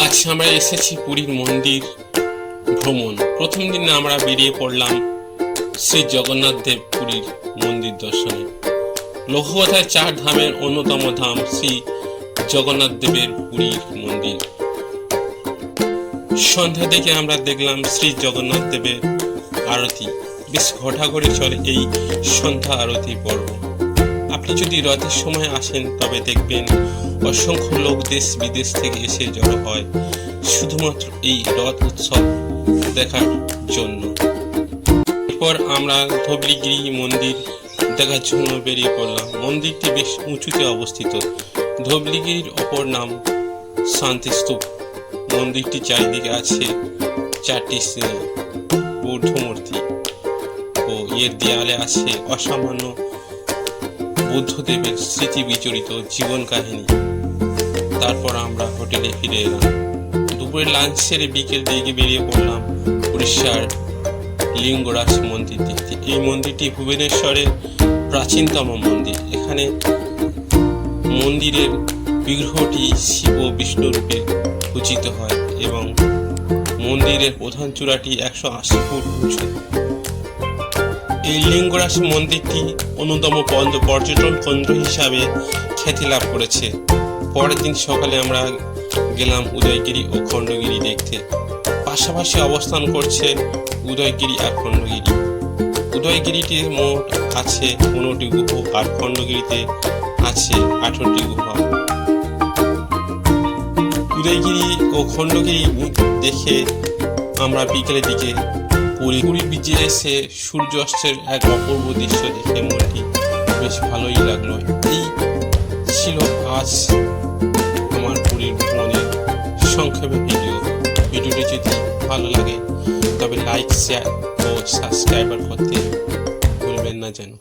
আজ আমরা এসেছি পুরীর মন্দির ভ্রমণ। প্রথম দিন আমরা বেরিয়ে পড়লাম শ্রী জগন্নাথ দেব পুরীর মন্দির দর্শনে। লঘুকথায় 4 ধামের অন্যতম ধাম শ্রী জগন্নাথ দেবের পুরীর মন্দির। সন্ধ্যা থেকে আমরা দেখলাম শ্রী জগন্নাথ দেবের আরতি। বেশ ঘটাঘটি চলে এই সন্ধ্যা আরতি পর্ব। আপনি যদি রথের সময় আসেন তবে দেখবেন অসংখ্য লোক দেশ বিদেশ থেকে এসে জড়ো হয় শুধুমাত্র এই রথ উৎসব দেখার জন্য। এরপর আমরা ধবলিগিরি মন্দির দেখার জন্য বেরিয়ে পড়লাম। মন্দিরটি বেশ উঁচুতে অবস্থিত। ধবলিগিরির অপর নাম শান্তিস্তূপ। মন্দিরটি চারিদিকে আছে 4টি বৌদ্ধ মূর্তি ও এর দেয়ালে আছে অসামান্য বুদ্ধদেবের স্মৃতি বিচরিত জীবন কাহিনী। তারপর আমরা হোটেলে ফিরে এলাম। দুপুরে লাঞ্চ সেরে বিকেল দিকে বেরিয়ে পড়লাম উড়িষ্যার লিঙ্গরাজ মন্দির দেখতে। এই মন্দিরটি ভুবনেশ্বরের প্রাচীনতম মন্দির। এখানে মন্দিরের বিগ্রহটি শিব ও বিষ্ণু রূপে পূজিত হয় এবং মন্দিরের প্রধান চূড়াটি 180 ফুট উঁচু। এই লিঙ্গরাজ মন্দিরটি অন্যতম পর্যটন কেন্দ্র হিসাবে খ্যাতি লাভ করেছে। পরের দিন সকালে আমরা গেলাম উদয়গিরি ও খণ্ডগিরি দেখতে। পাশাপাশি অবস্থান করছে উদয়গিরি আর খণ্ডগিরি। উদয়গিরিতে মোট আছে 15টি গুহা আর খণ্ডগিরিতে আছে 18টি গুহা। উদয়গিরি ও খণ্ডগিরি দেখে আমরা বিকেলের দিকে পুরী বিচে এসে সূর্যাস্তের এক অপূর্ব দৃশ্য দেখে মনটি বেশ ভালোই লাগলো। এই ছিল আজ আমার পুরীর ভ্রমণের সংক্ষেপে ভিডিওটি যদি ভালো লাগে তবে লাইক, শেয়ার ও সাবস্ক্রাইব করতে ভুলবেন না যেন।